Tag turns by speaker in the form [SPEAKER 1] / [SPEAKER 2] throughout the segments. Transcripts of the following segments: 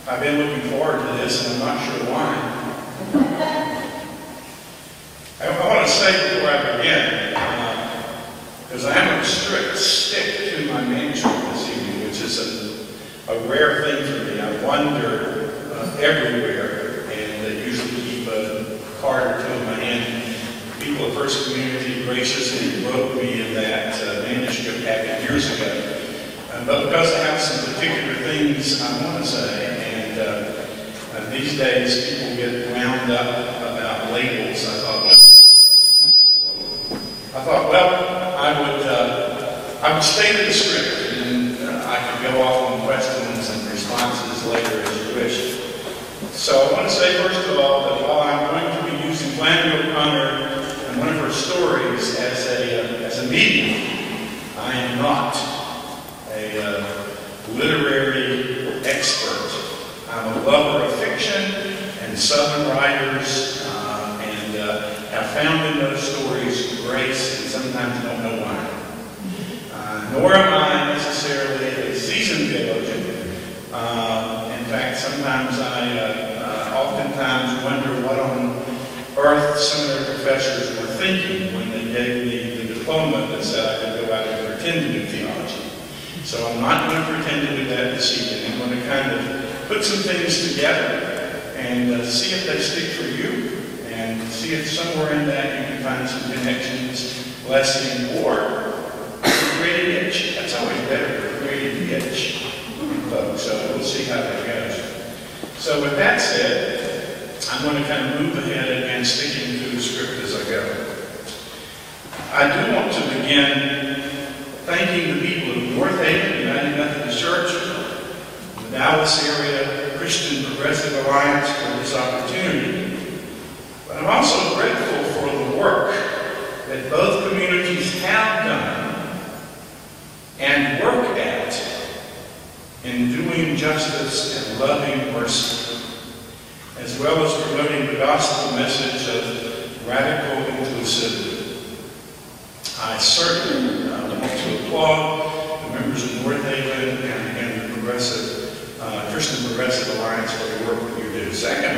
[SPEAKER 1] I've been looking forward to this, and I'm not sure why. I want to say before I begin, because I am going to stick to my manuscript this evening, which is a rare thing for me. I wander everywhere, and I usually keep a card or two in my hand. People of First Community graciously wrote me in that manuscript packet years ago. But because I have some particular things I want to say, and these days people get wound up about labels, I thought, well, I would stay to the script, and I could go off on questions and responses later as you wish. So I want to say first of all that while I'm going to be using Flannery O'Connor and one of her stories as a medium, I am not a literary expert. I'm a lover of fiction and Southern writers, and have found in those stories grace, and sometimes don't know why. Nor am I necessarily a seasoned theologian. In fact, sometimes oftentimes wonder what on earth some of their professors were thinking when they gave me the diploma that said I could go out and pretend to do theology. So I'm not going to pretend to do that this evening. I'm going to kind of put some things together and see if they stick for you, and see if somewhere in that you can find some connections, blessing, or create an itch. That's always better to create an itch, folks. So we'll see how that goes. So with that said, I'm going to kind of move ahead and sticking to the script as I go. I do want to begin thanking the people of Northaven United Methodist Church, the Dallas area Christian Progressive Alliance for this opportunity. But I'm also grateful for the work that both communities have done and work at in doing justice and loving mercy, as well as promoting the gospel message of radical inclusivity. I certainly want to applaud the members of Northaven and the Christian Progressive Alliance for the work that you do. Second,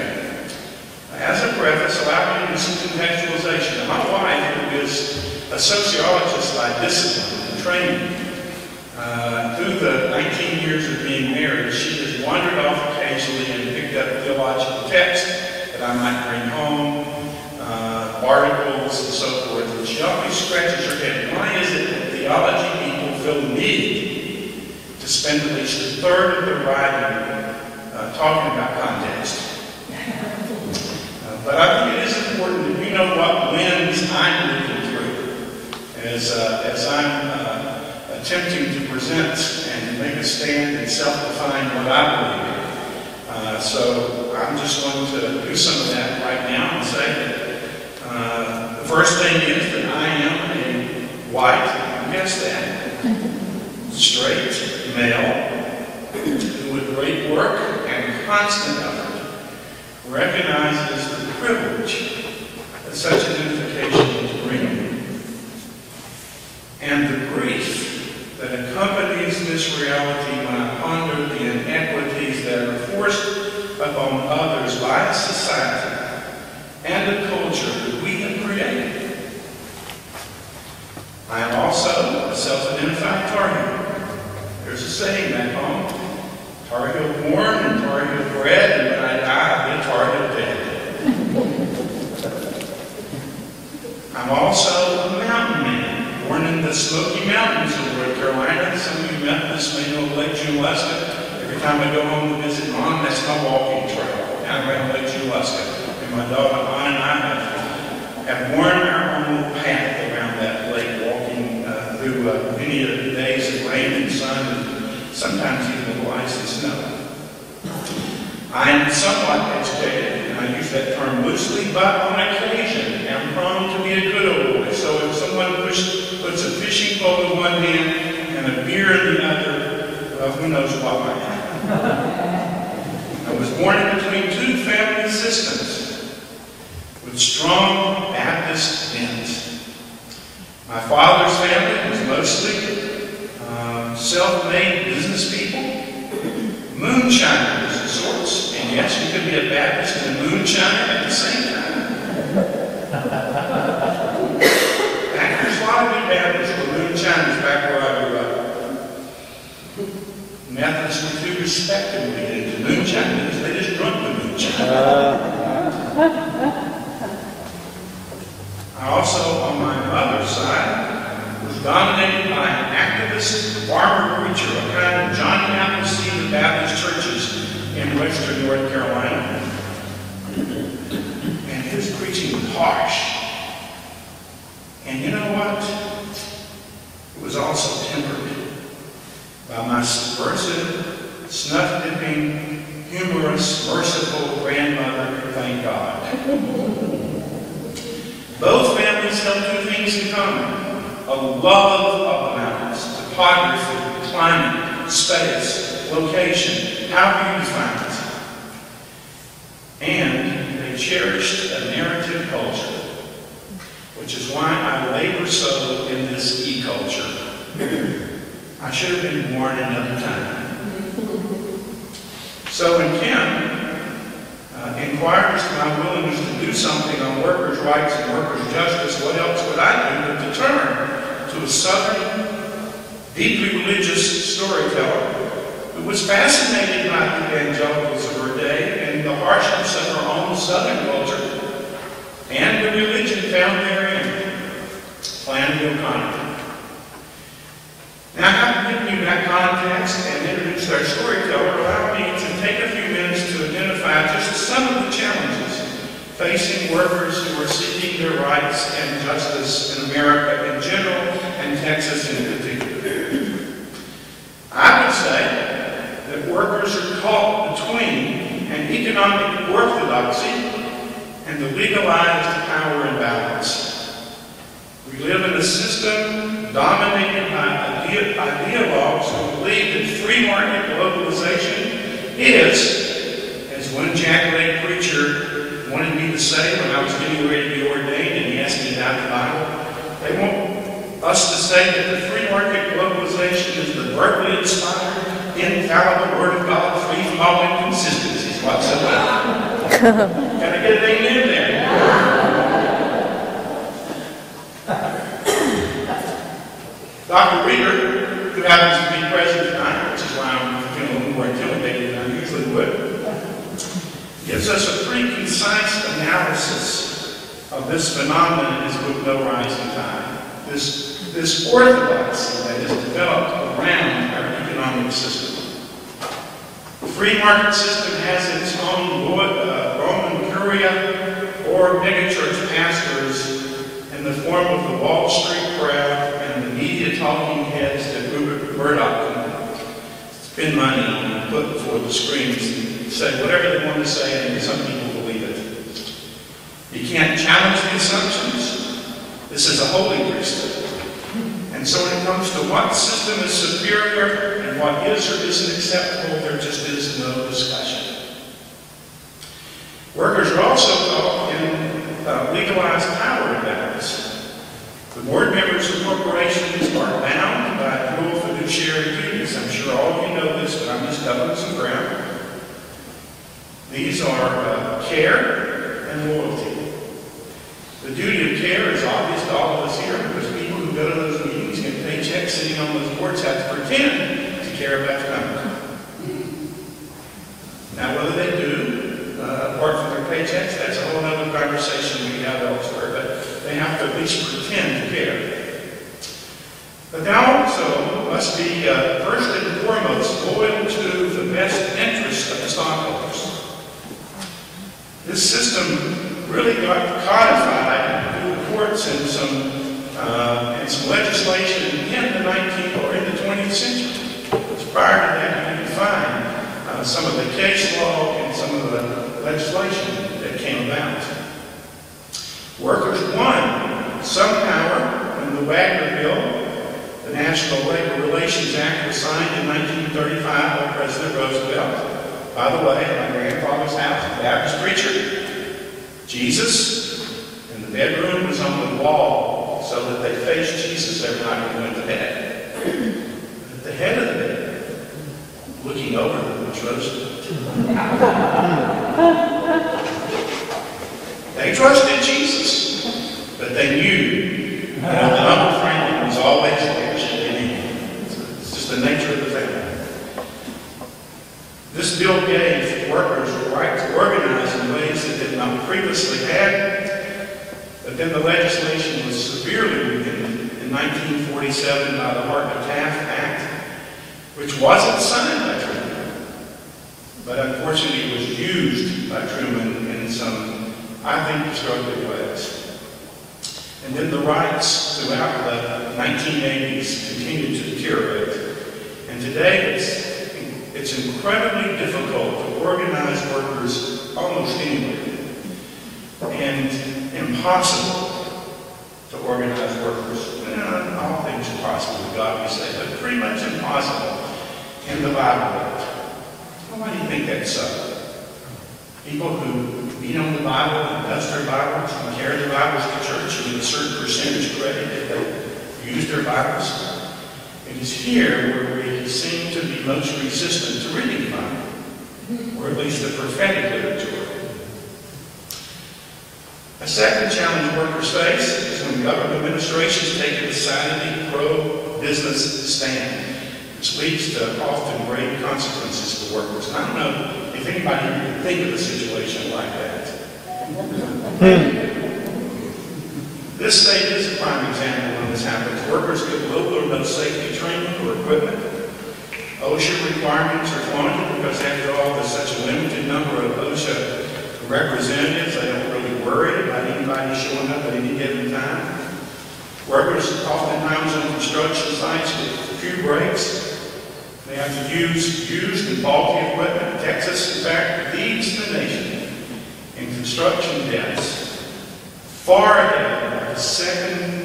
[SPEAKER 1] as a preface, allow me to do some contextualization. My wife, who is a sociologist by discipline and training, through the 19 years of being married, she has wandered off occasionally and picked up theological texts that I might bring home, articles and so forth, and she always scratches her head. Why is it that theology people feel the need to spend at least a third of their writing talking about context? But I think it is important that you know what lens I'm looking through as I'm attempting to present and make a stand and self-define what I believe in. So I'm just going to do some of that right now and say that the first thing is that I am a white, guess that, straight male who with great work and constant effort recognizes the privilege that such identification is bringing and the grief that accompanies this reality when I ponder the inequities that are forced upon others by a society and a culture that we have created. I am also a self-identified Tar Heel. There's a saying back home, Tar Heel born and Tar Heel bred, and when I die, I'll be a Tar Heel dead. I'm also a mountain man, born in the Smoky Mountains of North Carolina. Some of you Methodists may know Lake Juleska. Every time I go home to visit Mom, that's my walking trail down around Lake Juleska. My daughter Anna and I have worn our own little path around that lake, walking through many of the days of rain and sun, and sometimes even a little ice and snow. I am somewhat educated, and I use that term loosely, but on occasion am prone to be a good old boy. So if someone puts a fishing pole in one hand and a beer in the other, well, who knows why. I was born in between two family systems with strong Baptist bent. My father's family was mostly self-made business people, moonshiners, resorts, and yes, you could be a Baptist and a moonshiner at the same time. There's a lot of good Baptists who were moonshiners back where I grew up. Methodists were too respectable to get into moonshine because they just drunk the moonshine. I also, on my mother's side, was dominated by an activist farmer preacher, a kind of John Appleseed of Baptist churches in western North Carolina. And his preaching was harsh. And you know what? It was also tempered by my subversive, snuff-dipping, humorous, merciful grandmother, thank God. Both families held two things in common: a love of the mountains, topography, climate, space, location, however you define it. And they cherished a narrative culture, which is why I labor so in this e-culture. I should have been born another time. So when Kim inquired as to my willingness to do something on workers' rights and workers' justice, what else would I do but to turn to a Southern, deeply religious storyteller who was fascinated by the evangelicals of her day and the harshness of her own Southern culture and the religion found therein, Flannery. Now, having given you that context and introduced our storyteller, allow me to take a few minutes to identify just some of the challenges facing workers who are seeking their rights and justice in America in general and Texas in particular. I would say that workers are caught between an economic orthodoxy and the legalized power imbalance. We live in a system dominated by ideologues who believe that free market globalization is, as one jackleg preacher wanted me to say when I was getting ready to be ordained and he asked me about the Bible, they want us to say that the free market globalization is the verbally inspired, infallible Word of God, free from all inconsistencies whatsoever. Can I get an amen there? Dr. Reeder, who happens to be present tonight, which is why I'm feeling a little more intimidated than I usually would, gives us a pretty concise analysis of this phenomenon in his book, No Rising Tide. This orthodoxy that is developed around our economic system. The free market system has its own Roman curia or megachurch pastors in the form of the Wall Street crowd and the media talking heads that Rupert Murdoch can spend money on and put before the screens and say whatever they want to say, and some people believe it. You can't challenge the assumptions. This is a holy priesthood. And so when it comes to what system is superior and what is or isn't acceptable, there just is no discussion. Workers are also caught in legalized power imbalance. The board members of corporations are bound by dual fiduciary duties. I'm sure all of you know this, but I'm just covering some ground. These are care and loyalty. The duty of care is obvious to all of us here because people who go to those meetings get paychecks sitting on those boards have to pretend to care about the company. Now, whether they do, apart from their paychecks, that's a whole other conversation we have elsewhere, but they have to at least pretend to care. But they also must be, first and foremost, loyal to the best interests of the stockholders. This system really got codified through the courts and some legislation in the 19th or in the 20th century. Because prior to that, you could find some of the case law and some of the legislation that came about. Workers won some power when the Wagner Bill, the National Labor Relations Act, was signed in 1935 by President Roosevelt. By the way, my grandfather's house, a Baptist preacher, Jesus in the bedroom was on the wall so that they faced Jesus every night when they went to bed. At the head of the bed, looking over them, lunch roast. They trusted Jesus, but they knew that Uncle Franklin was always leadership in him. It's just the nature of the family. This bill gave workers the right to organize in ways that they did not previously had, but then the legislation was severely weakened in 1947 by the Hart-Taft Act, which wasn't signed by Truman, but unfortunately was used by Truman in some, I think, destructive ways. And then the rights throughout the 1980s continued to deteriorate. And today it's incredibly difficult to organize workers almost anywhere, and impossible to organize workers. All things are possible with God, we say, but pretty much impossible in the Bible Belt. Well, why do you think that's so? People who read on the Bible and dust their Bibles and carry their Bibles to church and get a certain percentage credit if they use their Bibles. It is here where we seem to be most resistant to reading the Bible, or at least the prophetic literature. A second challenge workers face is when government administrations take a decidedly pro-business stand, which leads to often grave consequences for workers. I don't know if anybody can think of a situation like that. This state is a prime example when this happens. Workers get little or no safety training or equipment. OSHA requirements are flaunted because, after all, there's such a limited number of OSHA representatives. They don't really worry about anybody showing up at any given time. Workers oftentimes on construction sites with few breaks. They have to use used and faulty equipment. Texas, in fact, leads the nation in construction deaths, far ahead of the second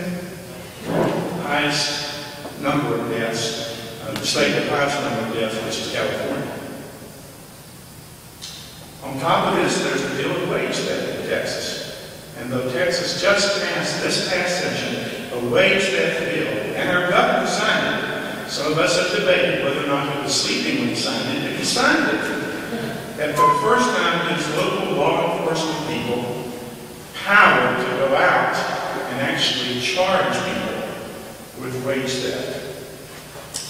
[SPEAKER 1] highest number of deaths, the state with the highest number of deaths, which is California. On top of this, there's the bill of wage theft in Texas. And though Texas just passed, this past session, a wage theft bill, and our governor signed it, some of us have debated whether or not he was sleeping when he signed it, but he signed it. That for the first time gives local law enforcement people power to go out and actually charge people with wage theft.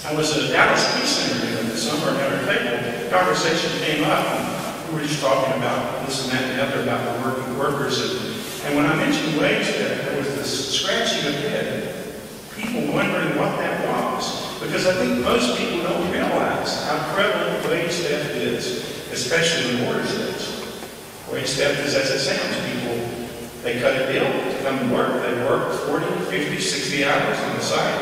[SPEAKER 1] I was at a Dallas Peace Center this summer, and at our table, conversation came up, and we were just talking about this and that and the other about the working workers. And when I mentioned wage theft, there was this scratching of the head, people wondering what that was. Because I think most people don't realize how prevalent wage theft is, especially in border states. Wage theft is as it sounds. People, they cut a deal to come to work. They work 40, 50, 60 hours on the site.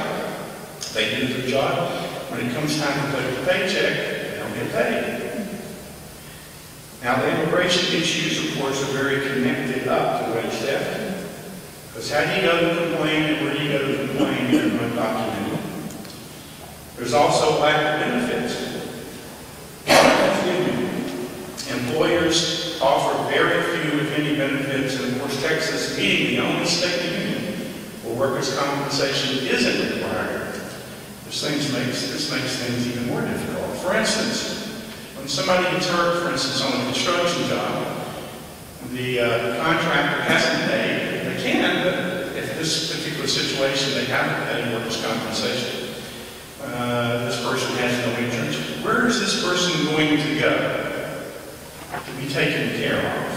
[SPEAKER 1] They do their job. When it comes time to pay the paycheck, they don't get paid. Now, the immigration issues, of course, are very connected up to wage theft. Because how do you go to complain, and where do you go to complain if you're undocumented? There's also lack of benefits. Employers offer very few, if any, benefits, and of course, Texas being the only state in the union where workers' compensation isn't required, this makes things even more difficult. For instance, when somebody gets hurt, for instance, on a construction job, the contractor hasn't paid. They can, but if this particular situation, they haven't paid workers' compensation. This person has no insurance. Where is this person going to go to be taken care of?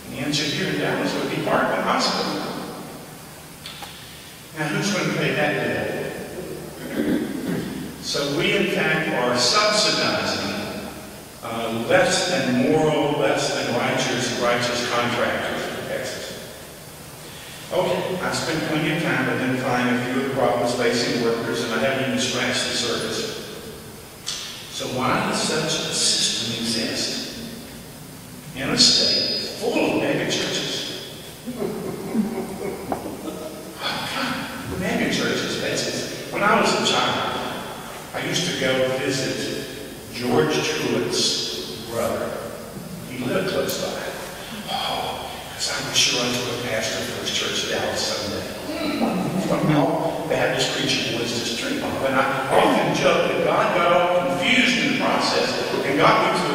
[SPEAKER 1] And the answer here in Dallas would be Parkland Hospital. Now, who's going to pay that bill? So we, in fact, are subsidizing less than moral, less than righteous contractors in Texas. Okay, I spent plenty of time identifying a few of the problems facing workers, and I haven't even scratched the surface. So why does such a system exist in a state full of megachurches? Oh, God, megachurches, that's when I was a child, I used to go visit George Truett's brother. He lived close by. Oh, because I was sure I was going to pastor for his church in Dallas someday. From all Baptist preaching was just dream of. And I often joke that God got all confused in the process and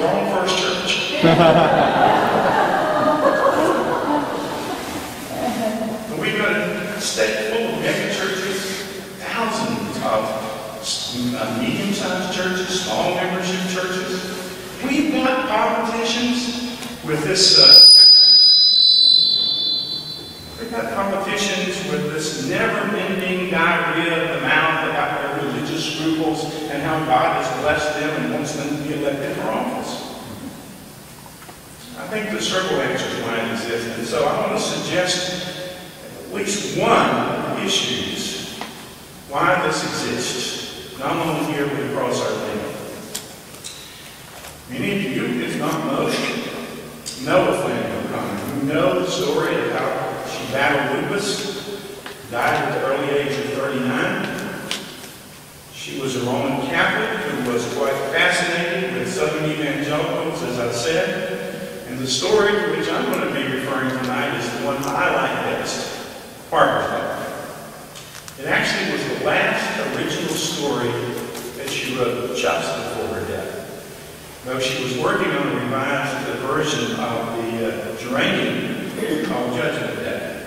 [SPEAKER 1] wrong first church. We go to a state full of mega churches, thousands of medium-sized churches, small membership churches. We've got politicians with this. We've got politicians with this never-ending diarrhea of the mouth about their religious scruples and how God has blessed them and wants them to be elected for office. I think the circle answers why it exists, and so I want to suggest at least one of the issues why this exists, not only here but across our land. Many of you, if not most, know of Flannery. You know the story of how she battled lupus, died at the early age of 39. She was a Roman Catholic who was quite fascinated with Southern evangelicals, as I said. And the story to which I'm going to be referring tonight is the one I like best, Parker's life. It actually was the last original story that she wrote just before her death. Though she was working on a revised version of the Geranium called Judgment Day.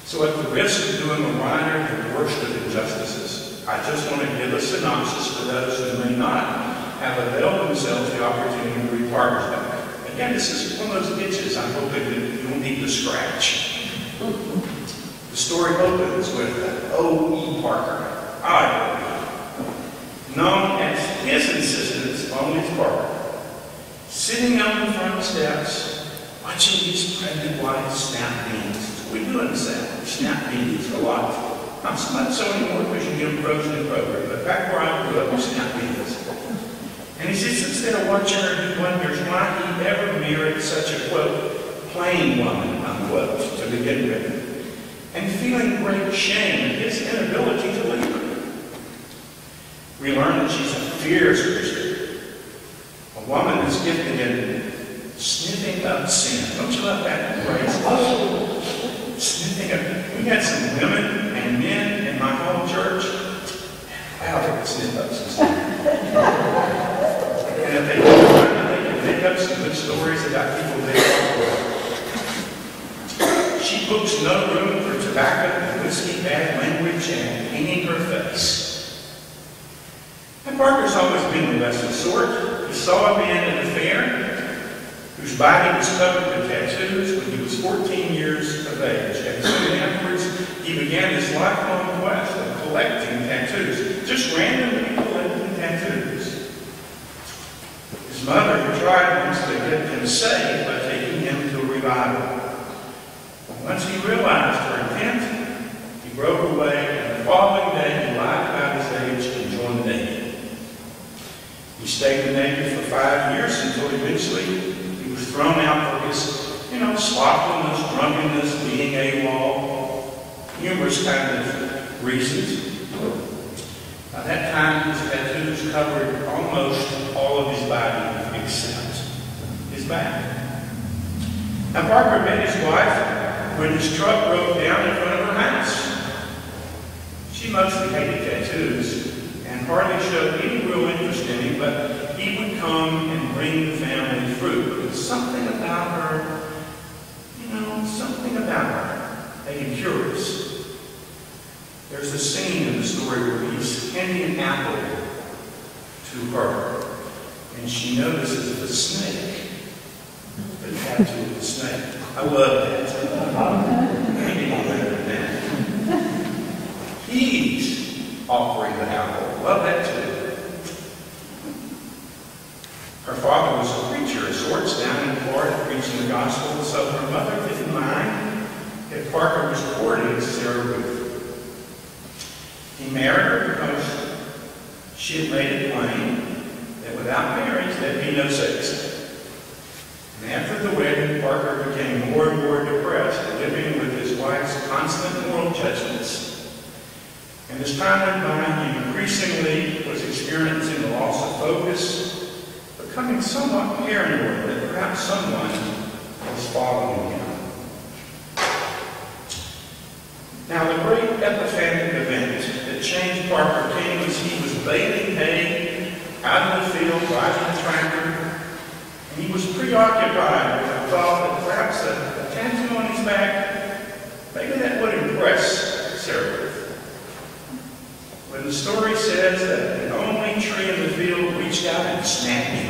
[SPEAKER 1] So at the risk of doing a writer the worst of injustices, I just want to give a synopsis for those who may not have availed themselves the opportunity to read Parker's book. Again, this is one of those itches I'm hoping that you don't need to scratch. The story opens with O.E. Parker. Known as his insistence on his Parker, sitting on the front steps, watching his pregnant wife snap beans. We do in the South. We snap beans a lot. Not so much so anymore because you get them frozen in program, but back where I grew up, we snap beans. And he sits there watching her, he wonders why he ever married such a, quote, plain woman, unquote, to begin with, and feeling great shame at his inability to leave her. We learn that she's a fierce Christian, a woman that's gifted in sniffing up sin. Don't you love that phrase? Oh, sniffing up. We had some women and men in my home church. Wow, they could sniff up some sin. And if they could make up some good stories about people they love. She books no room for tobacco and whiskey, bad language, and painting her face. And Parker's always been the lesson sort. He saw a man at a fair whose body was covered with tattoos when he was 14 years of age. And soon afterwards, he began his lifelong quest of collecting tattoos, just randomly collecting tattoos. His mother had tried once to get him saved by taking him to a revival. Once he realized her intent, he broke away, and the following day he lied about his age and joined the Navy. He stayed in the Navy for 5 years until eventually he was thrown out for his, slothfulness, drunkenness, being AWOL, numerous kinds of reasons. By that time, his tattoos covered almost all of his body except his back. Now, Parker met his wife when his truck broke down in front of her house. She mostly hated tattoos and hardly showed any real interest in him, but he would come and bring the family fruit. There was something about her, made him curious. There's a scene in the story where he's handing an apple to her, and she notices the snake, the tattoo of the snake. I love that. Maybe better than that. He's offering the apple. Love that too. Her father was a preacher of sorts down in Florida preaching the gospel, so her mother didn't mind that Parker was courting Sarah Ruth. He married her because she had made it plain that without marriage there'd be no sex. And after the wedding, Parker became more and more depressed, living with his wife's constant moral judgments. And as time went by, he increasingly was experiencing a loss of focus, becoming somewhat paranoid that perhaps someone was following him. Now, the great epiphanic event that changed Parker came as he was baling hay out in the field, driving the tractor, and he was preoccupied with the thought that perhaps a tattoo on his back, maybe that would impress Sarah Ruth. When the story says that the only tree in the field reached out and snapped him.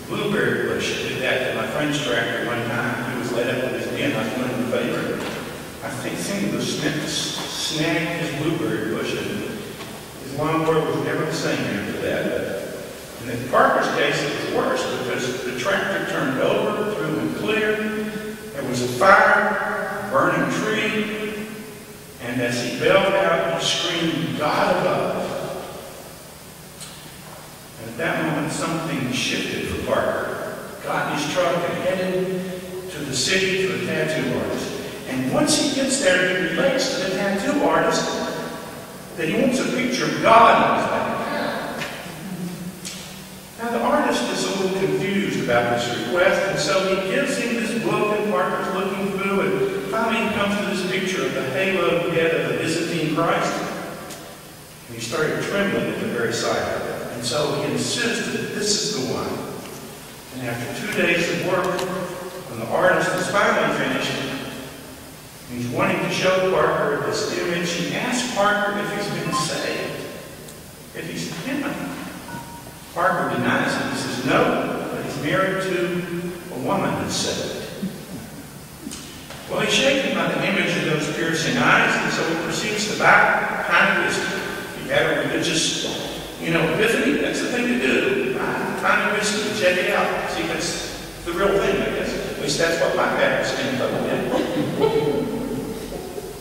[SPEAKER 1] Blueberry bush did that to my friend's tractor one time. He was laid up with his bin. I was doing him a favor. I think some of the snagged his blueberry bush, and his lawnmower was never the same after that. But in Parker's case, it was worse because the tractor turned over, through and clear. There was a fire, burning tree, and as he bailed out, he screamed, "God above." And at that moment, something shifted for Parker. Got in his truck and headed to the city to a tattoo artist. And once he gets there, he relates to the tattoo artist that he wants a picture of God on his back. Now, the artist is a little confused about this request, and so he gives him this book, and Parker's looking through, and finally he comes to this picture of the haloed head of the Byzantine Christ. And he started trembling at the very sight of it. And so he insisted this is the one. And after 2 days of work, when the artist is finally finished, he's wanting to show Parker this image, he asked Parker if he's been saved. If he's human. Parker denies it. He says no, but he's married to a woman that's saved. Well, he's shaken by the image of those piercing eyes, and so he proceeds to buy a pint of whiskey. He had a religious, epiphany. That's the thing to do. Buy a pint of whiskey and check it out. See if it's the real thing, I guess. At least that's what my parents did.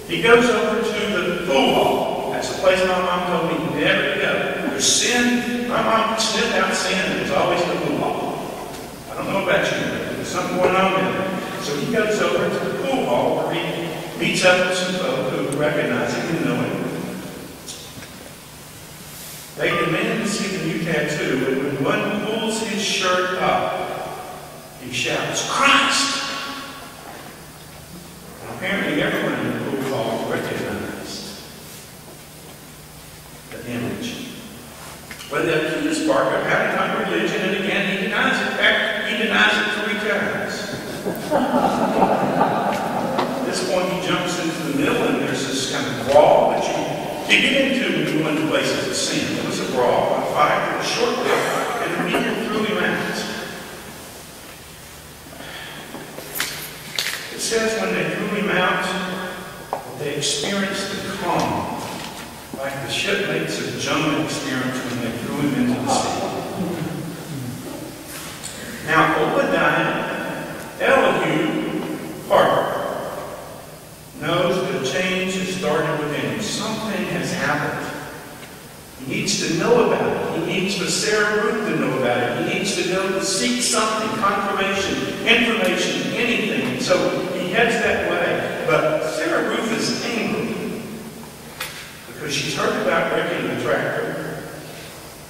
[SPEAKER 1] He goes over to the pool hall. That's the place my mom told me never to go. There's sin. My mom sniffed out sin. It was always the pool hall. I don't know about you, but there's something going on there. So he goes over to the pool hall where he meets up with some folk who recognize him and know him. They demand to see the new tattoo, and when one pulls his shirt up, he shouts, "Christ!" Apparently everyone in the pool hall recognized the image. But they accused Parker of having no religion, and again he denies it. In fact, he denies it 3 times. At this point he jumps into the middle, and there's this kind of brawl that you get into when you go into places of sin. There was a brawl, a fight, a short bit, and the people threw him out. It says when they threw him out, they experienced the calm, like the shipmates of Jonah experienced when they threw him into the sea. Now, Obadiah, Elihue, Parker, knows that a change has started within him. Something has happened. He needs to know about it. He needs for Sarah Ruth to know about it. He needs to know to seek something, confirmation, information, anything. And so he heads that way. But Sarah Ruth is angry because she's heard about wrecking the tractor.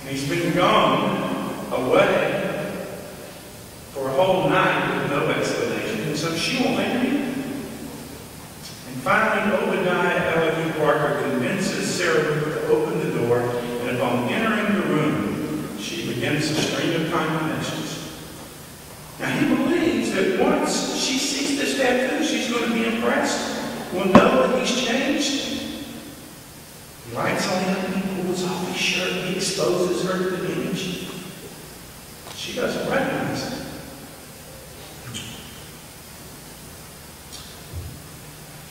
[SPEAKER 1] And he's been gone away for a whole night with no explanation. And so she won't let him in. And finally, Obadiah Elihue Parker convinces Sarah Ruth to open the door, and upon entering the room, she begins a string of condemnations. Now, he believes that once she sees this tattoo, she's going to be impressed. Will know that he's changed. He lights on him, and he pulls off his shirt, and he exposes her to the image. She doesn't recognize it.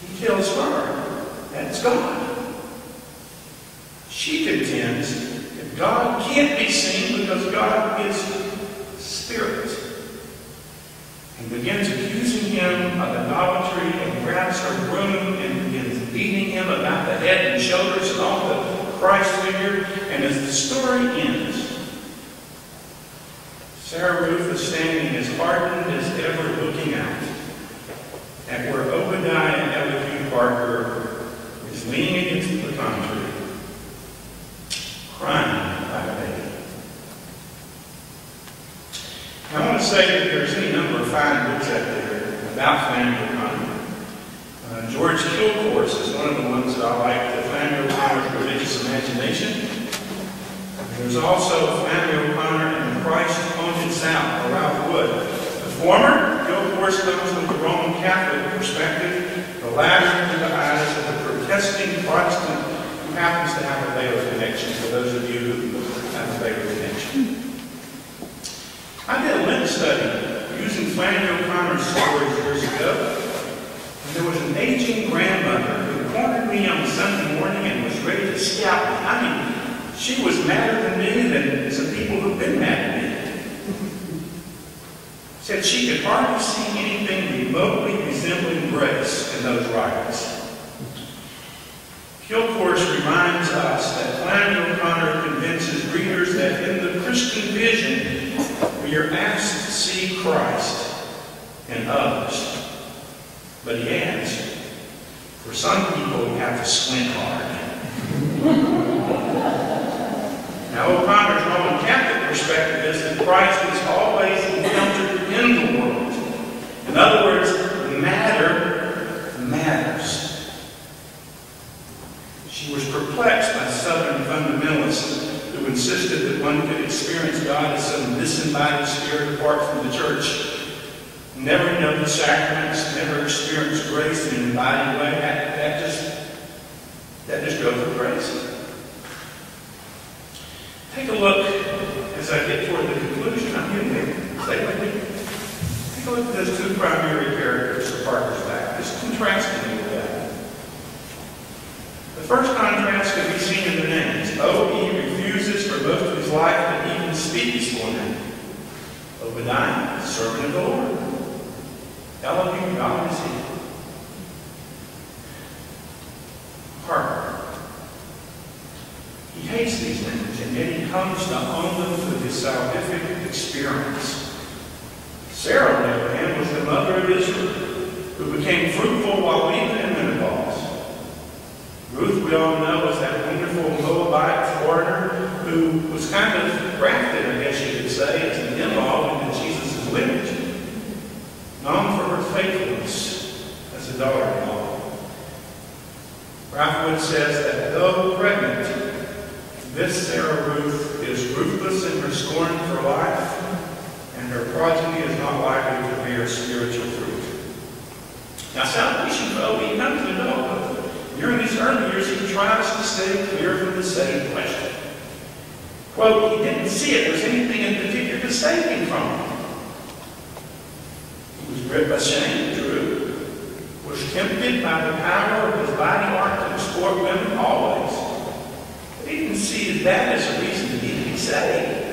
[SPEAKER 1] He tells her that's God. She contends that God can't be seen because God is spirit. And begins accusing him of idolatry and grabs her broom and begins beating him about the head and shoulders and all the Christ figure. And as the story ends, Sarah Ruth is standing as hardened as ever, looking out at where Obadiah Elihue Parker is leaning against the pecan tree, crying like a baby. I want to say that there's any number of fine books out there about Flannery O'Connor. George Kilcourse is one of the ones that I like. The Flannery O'Connor's Religious imagination. There's also Flannery O'Connor and Christ Pointed South, or Ralph Wood. The former, of course, comes from the Roman Catholic perspective, the latter through the eyes of the protesting Protestant who happens to have a Baylor connection, for those of you who have a Baylor connection. I did a Lent study using Flannery O'Connor's stories years ago. And there was an aging grandmother who cornered me on Sunday morning and was ready to scalp me. I mean, she was madder than me than some people who've been mad at me. Said she could hardly see anything remotely resembling grace in those writings. Kilcourse reminds us that Flannery O'Connor convinces readers that in the Christian vision, we are asked to see Christ in others. But he adds, for some people, we have to squint hard. Now, O'Connor's Roman Catholic perspective is that Christ is always encountered in the world. In other words, matter matters. She was perplexed by Southern fundamentalists who insisted that one could experience God as some disembodied spirit apart from the church, never know the sacraments, never experience grace in an embodied way. That just drove her crazy. Take a look as I get toward the conclusion. I'm getting there. Stay with me. Take a look at those two primary characters of Parker's back. Just contrasting them with that. The first contrast can be seen in the names. He refuses for most of his life to even speak his full name. Obadiah, servant of the Lord. Elihue, God is here. Parker. He hates these names, and yet he comes to own them through his salvific experience. Sarah, on the other hand, was the mother of Israel, who became fruitful while even in menopause. Ruth, we all know, was that wonderful Moabite foreigner who was kind of grafted, I guess you could say, as an in-law into Jesus' lineage, known for her faithfulness as a daughter-in-law. Ralph Wood says that though pregnant, this Sarah Ruth is ruthless in her scorn for life, and her progeny is not likely to bear spiritual fruit. Now, salvation for Obadiah comes to know, but during his early years, he tries to stay clear from the same question. Quote, he didn't see it as anything in particular to save him from it. He was gripped by shame, true. Was tempted by the power of his body art to extort women, always. But he didn't see that as a reason to be saved.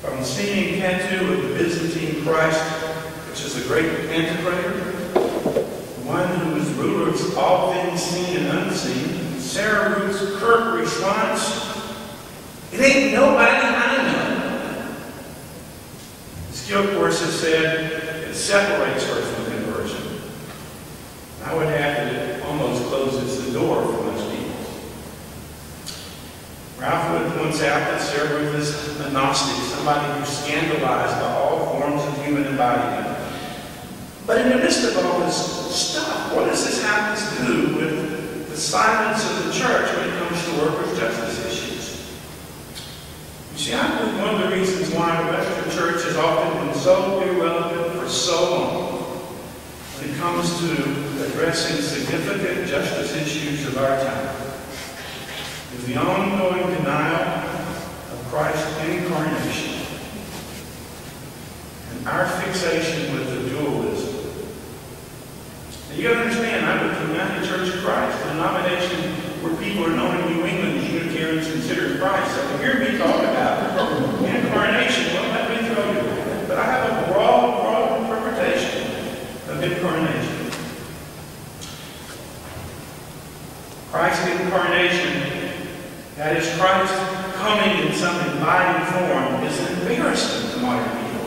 [SPEAKER 1] From seeing tattoo of the Byzantine Christ, which is a great antiquator, one who is ruler of all things seen and unseen, Sarah Ruth's curt response, it ain't nobody I know. Kilcourse has said it separates her from conversion. I would add that it almost closes the door for most people. Ralph Wood points out that Sarah Ruth is a Gnostic, somebody who's scandalized by all forms of human embodiment. But in the midst of all this stuff, what does this have to do with the silence of the church when it comes to workers' justice issues? You see, I believe one of the reasons why the Western church has often been so irrelevant for so long when it comes to addressing significant justice issues of our time is the ongoing denial of Christ's incarnation and our fixation with the dualism. Now, you got to understand, I went to the United Church of Christ, a denomination where people are known in New England as Unitarians consider Christ. So to hear me talk about incarnation, well, let me throw you. But I have a broad interpretation of incarnation. Christ's incarnation, that is Christ coming in some embodied form, is an embarrassment to modern people,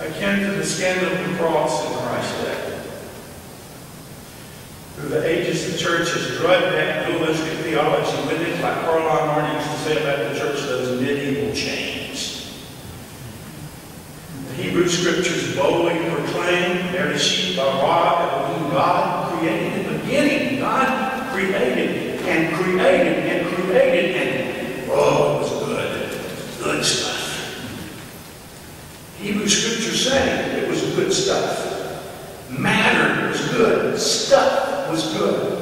[SPEAKER 1] akin to the scandal of the cross in Christ's day. Through the ages, the church has drugged that dualistic theology with it, like Carlisle Martin used to say about the church, those medieval chains. The Hebrew Scriptures boldly proclaim, Bereshit bara Elohim, God created in the beginning. God created and created and oh, it was good. Good stuff. Hebrew scriptures say it was good stuff. Matter was good. Stuff was good.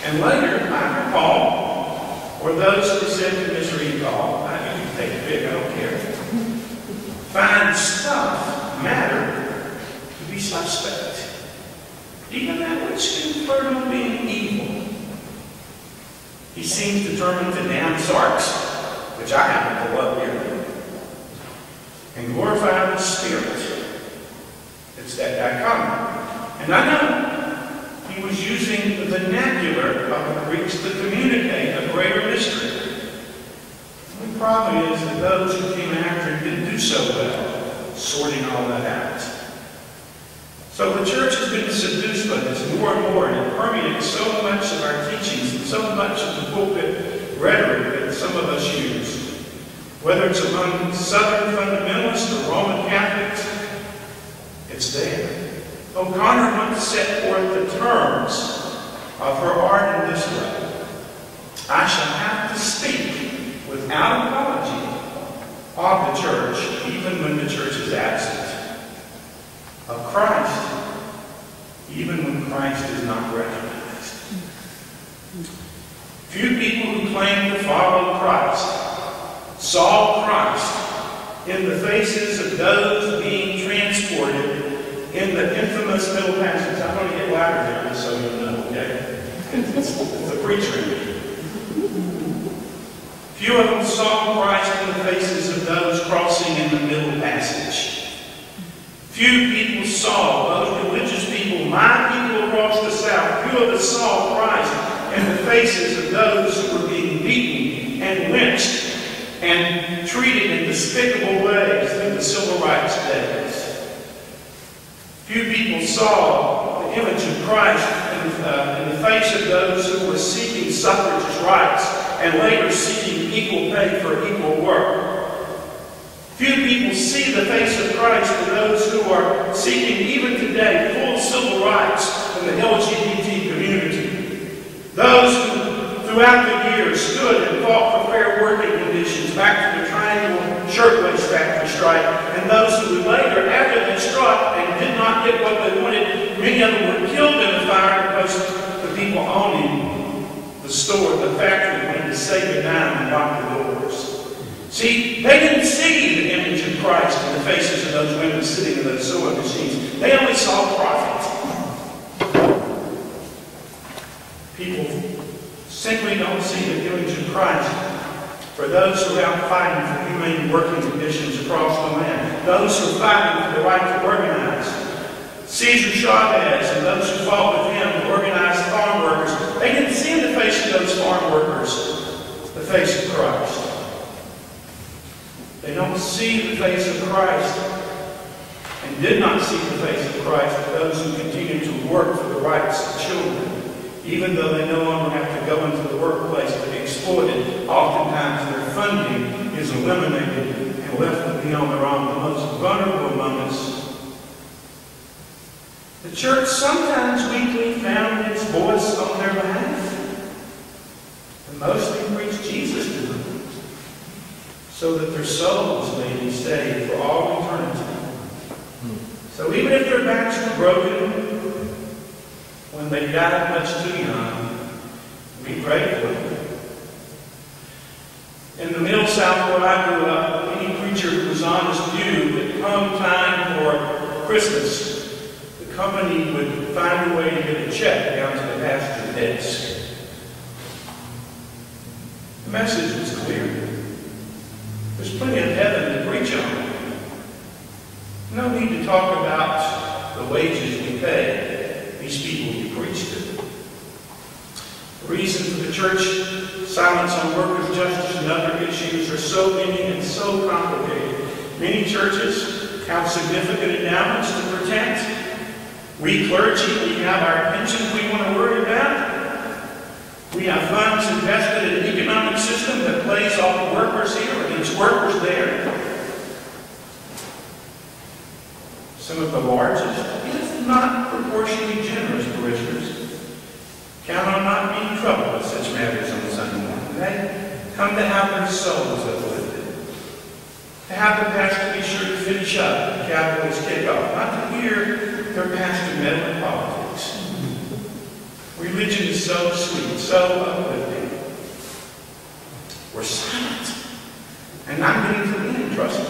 [SPEAKER 1] And later, I recall, or those who said to misrecall, you can take a pick, I don't care, find stuff, matter, to be suspect. Even that which conferred on being evil. He seems determined to damn sarks, which I happen to love dearly, and glorify the Spirit. It's that dichotomy. And I know he was using the vernacular of the Greeks to communicate a greater mystery. The problem is that those who came after him didn't do so well, sorting all that out. So the church has been seduced by this more and more, and it permeates so much of our teachings and so much of the pulpit rhetoric that some of us use. Whether it's among Southern fundamentalists or Roman Catholics, it's there. O'Connor once set forth the terms of her art in this way. I shall have to speak without apology of the church, even when the church is absent. Of Christ, even when Christ is not recognized. Few people who claim to follow Christ saw Christ in the faces of those being transported in the infamous Middle Passage. I'm going to get louder here just so you know, okay? It's a preacher in me. Few of them saw Christ in the faces of those crossing in the Middle Passage. Few people saw, those religious people, my people across the South, few of us saw Christ in the faces of those who were being beaten and lynched and treated in despicable ways in the civil rights days. Few people saw the image of Christ in the face of those who were seeking suffragist rights and later seeking equal pay for equal work. Few people see the face of Christ in those who are seeking, even today, full civil rights in the LGBT community. Those who, throughout the years, stood and fought for fair working conditions back to the Triangle Shirtwaist Factory strike, and those who later, after they struck and did not get what they wanted, many of them were killed in the fire because the people owning the store, the factory, wanted to save a dime and lock the doors. See, they didn't see the image of Christ in the faces of those women sitting in those sewing machines. They only saw profit. People simply don't see the image of Christ for those who are out fighting for humane working conditions across the land. Those who are fighting for the right to organize. Cesar Chavez and those who fought with him to organize farm workers. They didn't see in the face of those farm workers the face of Christ. They don't see the face of Christ and did not see the face of Christ for those who continue to work for the rights of children, even though they no longer have to go into the workplace to be exploited. Oftentimes their funding is eliminated and left to be on their own, the most vulnerable among us. The church sometimes weakly found its voice on their behalf, and mostly preached Jesus to them, so that their souls may be saved for all eternity. So even if their backs were broken when they died much too young, we prayed for them. In the Middle South where I grew up, any preacher who was honest knew that come time for Christmas, the company would find a way to get a check down to the pastor's desk. The message was clear. There's plenty of heaven to preach on. No need to talk about the wages we pay these people we preach to. The reason for the church silence on workers' justice and other issues are so many and so complicated. Many churches have significant endowments to protect. We clergy, we have our pensions we want to worry about. We have funds invested in an economic system that plays off the workers here against workers there. Some of the largest, if not proportionally generous parishioners, count on not about such matters on Sunday morning. They come to have their souls uplifted, to have the pastor be sure to finish up the Cowboys kickoff, not to hear their pastor meddle in politics. Religion is so sweet, so uplifting. We're silent. And I'm getting to the end, trust me.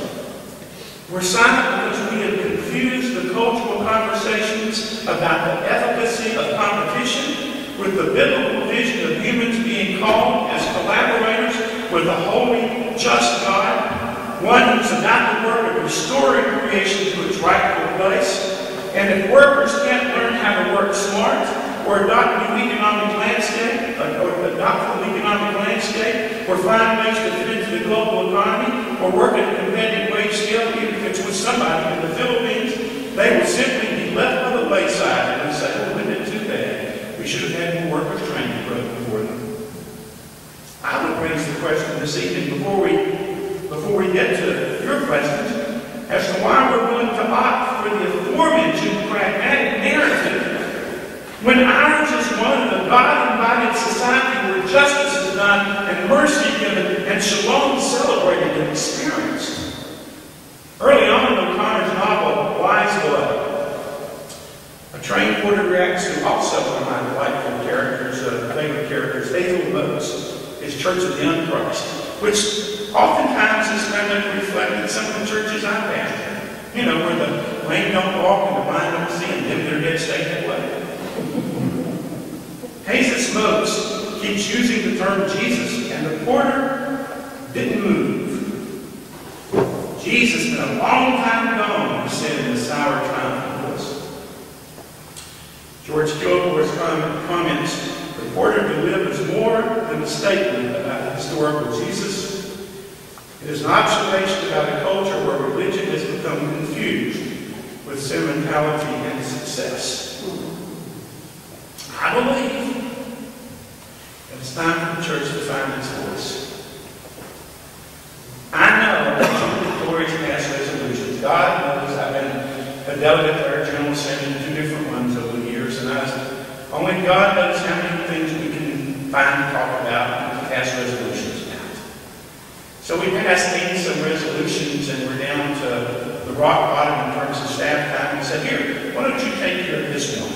[SPEAKER 1] We're silent because we have confused the cultural conversations about the efficacy of competition with the biblical vision of humans being called as collaborators with a holy, just God, one who's about the work of restoring creation to its rightful place. And if workers can't learn how to work smart, or adopt a new economic landscape, or find ways to fit into the global economy, or work at a competitive wage scale, even if it's with somebody in the Philippines, they will simply be left by the wayside and say, "Oh, isn't it too bad? We should have had more workers training before them." I would raise the question this evening before we get to your questions as to why we're going to opt for the aforementioned pragmatic narrative when ours is one of a God-invited society where justice is done and mercy given and shalom celebrated and experienced. Early on in O'Connor's novel, Wise Blood, a trained porter reacts to also one of my delightful favorite characters, Elihue is Church of the Unchrist, which oftentimes is kind of reflected in some of the churches I've pastored. You know, where the lame don't walk and the blind don't see and them their dead stay that way. Jesus Mose keeps using the term Jesus, and the porter didn't move. Jesus been a long time gone, he said in the sour triumphant voice. George Kilgore's comments, the porter delivers more than a statement about the historical Jesus. It is an observation about a culture where religion has become confused with sentimentality and success. I believe that it's time for the church to find its voice. I know that some of the glorious past resolutions, God knows I've been a delegate to our General Assembly, 2 different ones over the years, and only God knows how many things we can find to talk about and pass resolutions about. So we passed some resolutions, and we're down to the rock bottom in terms of staff time, and said, "Here, why don't you take care of this one?"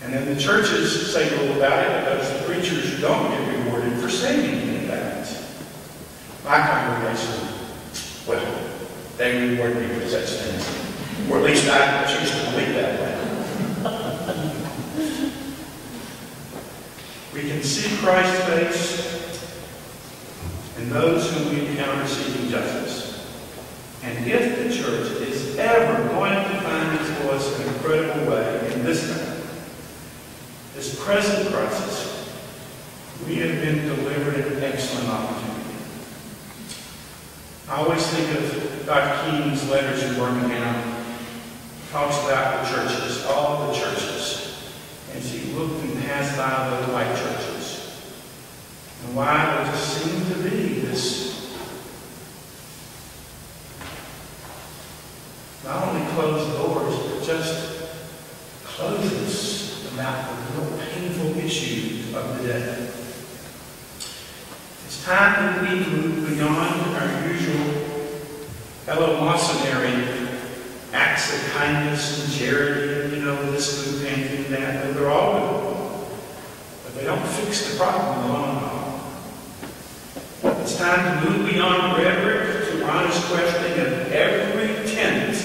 [SPEAKER 1] And then the churches say little about it because the preachers don't get rewarded for saying anything about it. My congregation, well, they reward me for such things. Or at least I choose to believe that way. We can see Christ's face in those whom we encounter seeking justice. And if the church is ever going to find its voice in a credible way in this time, this present crisis, we have been delivered an excellent opportunity. I always think of Dr. King's letters in Birmingham. He talks about the churches, all the churches. And she looked and passed by those white churches. And why there just seemed to be this not only closed doors, but just closures about the real painful issues of the day. It's time that we move beyond our usual eleemosynary acts of kindness and charity, and this food painting and that. They're all good. But they don't fix the problem in the long haul. It's time to move beyond rhetoric to honest questioning of every tenet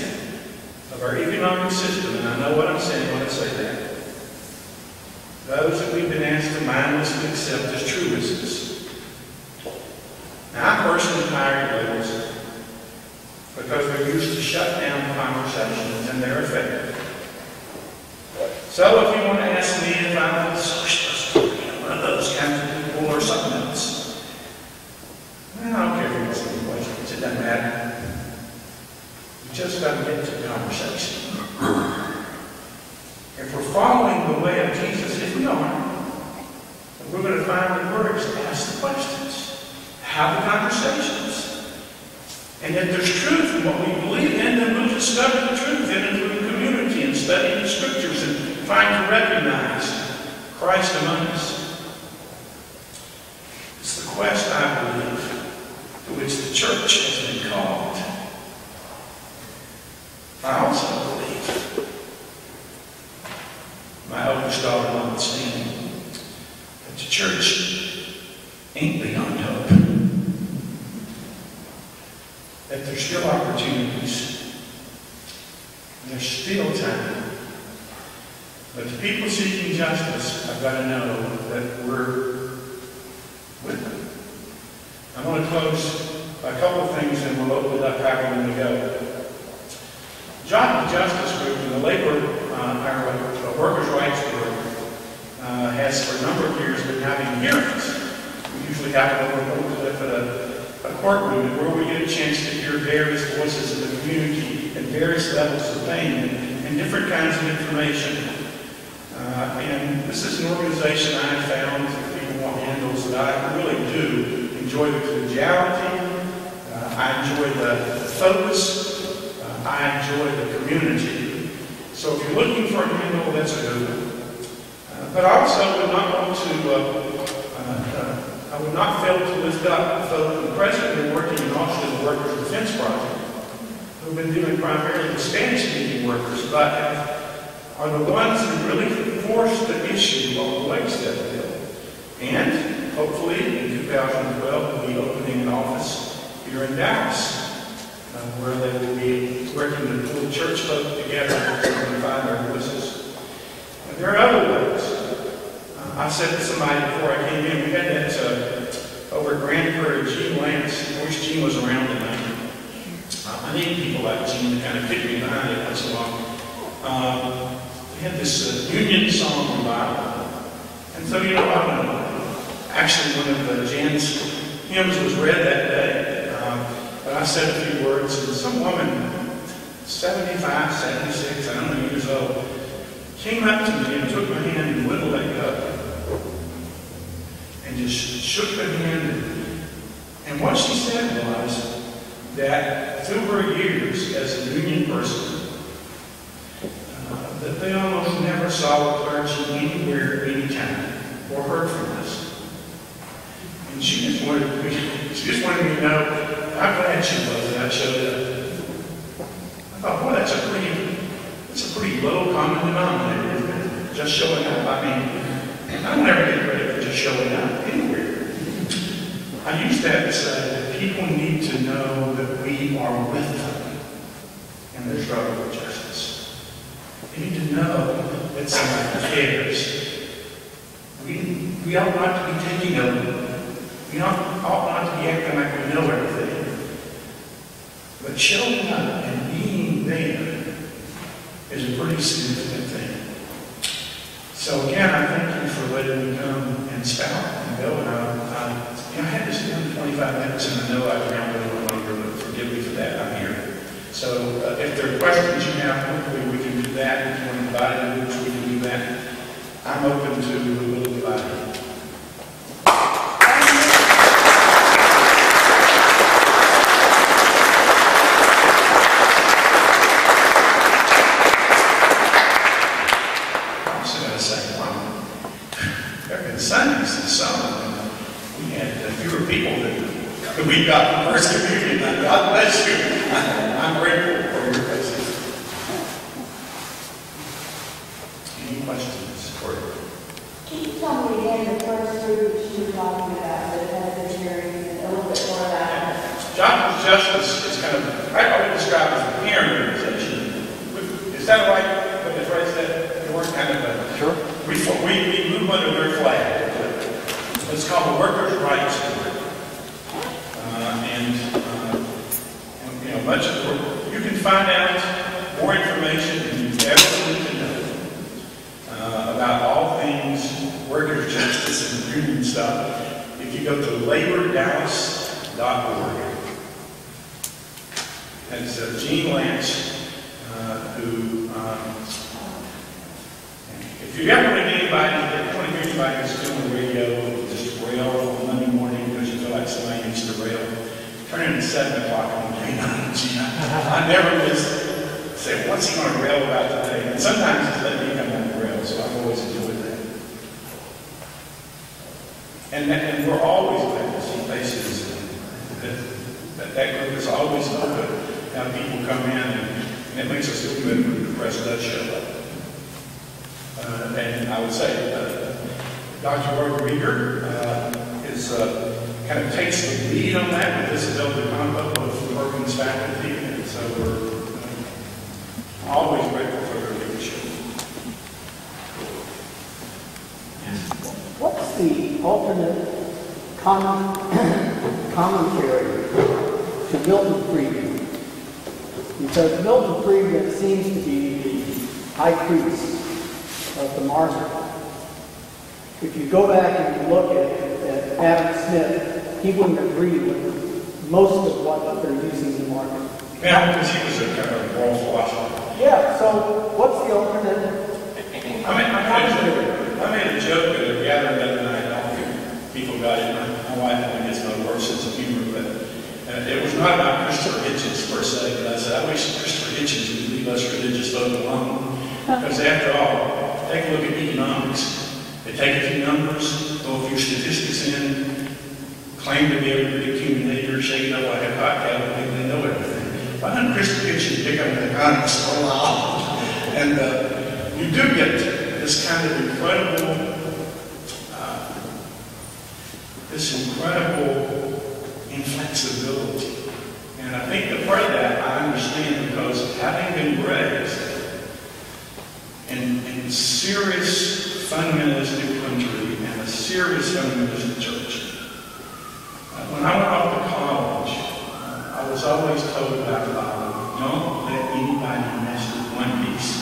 [SPEAKER 1] of our economic system. And I know what I'm saying when I say that. Those that we've been asked to mindlessly accept as truisms. Now, I personally hire labels because they're used to shut down conversations and they're effective. So if you want to ask me if I'm a socialist, one of those kinds of people or something else, well, I don't care if you ask me questions. It doesn't matter. You just got to get to the conversation. If we're following the way of Jesus, if we are, we're going to find the courage to ask the questions, have the conversations. And if there's truth in what we believe in, then we'll discover the truth in it through the community and studying the scriptures and trying to recognize Christ among us. It's the quest, I believe, to which the church has been called. I also believe, my oldest daughter notwithstanding, that the church ain't beyond hope. That there's still opportunities. There's still time. But the people seeking justice have got to know that we're with them. I want to close by a couple of things and we'll open it up however we go. John Justice Group and the labor, our workers' rights group, has for a number of years been having hearings. We usually have it over at a courtroom where we get a chance to hear various voices of the community and various levels of pain and different kinds of information. And this is an organization I have found, if people want handles, that I really do enjoy the collegiality, I enjoy the focus, I enjoy the community. So if you're looking for a handle, that's a good one. But I also would not want to, I would not fail to lift up the president working in Austin, the Workers' Defense Project, who have been dealing primarily with Spanish-speaking workers, but are the ones who really forced the issue of the wage step bill. And hopefully in 2012 we'll be opening an office here in Dallas, where they will be working to pull the church folk together to find their voices. And there are other ways. I said to somebody before I came in, we had that over at Grand Prairie, Gene Lance. I wish Gene was around tonight. I need people like Gene to kind of kick me behind it once in a while. We had this union song revival. And so, actually one of Jan's hymns was read that day. But I said a few words, and some woman, 75, 76, I don't know, years old, came up to me and took my hand and wouldn't let go. And just shook my hand. And what she said was that through her years as a union person, that they almost never saw a clergy anywhere, anytime, or heard from us. And she just wanted me to know how glad she was that I showed up. I thought, boy, that's a pretty low common denominator, isn't it? Just showing up. I mean, I don't ever get credit for just showing up anywhere. I use that to say that people need to know that we are with them in their struggle with justice. They need to know that somebody cares. We ought not to be taking over. We ought not to be acting like we know everything. But showing up and being there is a pretty significant thing. So again, I thank you for letting me come and spout and go. And I had this done in 25 minutes, and I know I ran a little longer, but forgive me for that. I'm here. So if there are questions you have, hopefully we can do that. If you want to divide it into groups, we can do that. I'm open to a little dividing. We got the first communion. God bless you. I'm grateful for your presence. Any questions for you?
[SPEAKER 2] Can you tell me again the first group that you were talking about that has been hearing a little bit more about it?
[SPEAKER 1] John's Justice is kind of, I would describe as a parent organization. Is that right? What the phrase that they weren't kind of a...
[SPEAKER 3] Sure.
[SPEAKER 1] We move under their flag. It's called the Workers' Rights Group. Much of the work. You can find out more information than you ever need to know about all things workers' justice and union stuff if you go to labordallas.org. That's Gene Lance, who, if you ever want anybody, if you want to hear anybody who's doing the radio, just rail on Monday morning because you feel like somebody needs to rail, turn in at 7 o'clock on Monday night. I never just say, what's he going to rail about today? And sometimes he's letting me come on the rail, so I've always enjoyed that. And we're always glad to see faces. That group is always open. Now people come in, and it makes us feel good when the press does show up. And I would say Dr. Roger Rieger is kind of takes the lead on that with disability conduct of working faculty, and so we're always grateful for their leadership.
[SPEAKER 3] What's the alternate commentary to Milton Friedman? Because Milton Friedman seems to be the high priest of the market. If you go back and you look at Adam Smith, he wouldn't agree with most of what they're using in the market.
[SPEAKER 1] Yeah, because he was a kind of moral philosopher.
[SPEAKER 3] Yeah, so what's the alternate?
[SPEAKER 1] I made a joke at a gathering the other night. I don't think people got it. My wife only gets my worst sense of humor, but it was not about Christopher Hitchens per se, but I said, I wish Christopher Hitchens would leave us religious folk alone. Because after all, take a look at economics. They take a few numbers, throw a few statistics in, claim to be a big accumulator, shake it up like a cocktail, and think they know everything. Why doesn't Christopher Hitchens pick up an economist for a while? And you do get this kind of incredible inflexibility. And I think that part of that I understand because having been raised in serious fundamentalistic country and a serious fundamentalist church, when I went off to college, I was always told about the Bible, don't let anybody mess with one piece.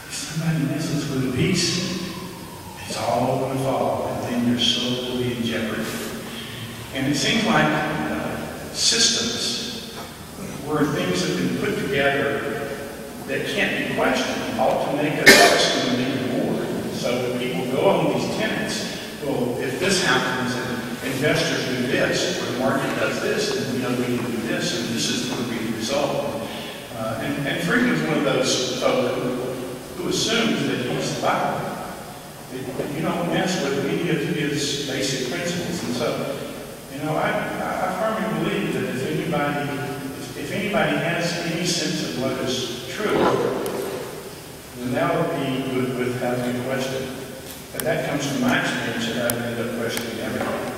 [SPEAKER 1] If somebody messes with a piece, it's all going to fall, and then you're slowly in jeopardy. And it seems like systems where things have been put together that can't be questioned ought to make us question them even more. So when people go on these tenets, well, if this happens and investors do this, or the market does this, then we know we can do this, and this is going to be the result. And Friedman's one of those folk who assumes that he's the Bible. You don't mess with any of his basic principles. And so, I firmly believe that if anybody has any sense of what is true, then that would be with having a question. And that comes from my experience that I've ended up questioning everything.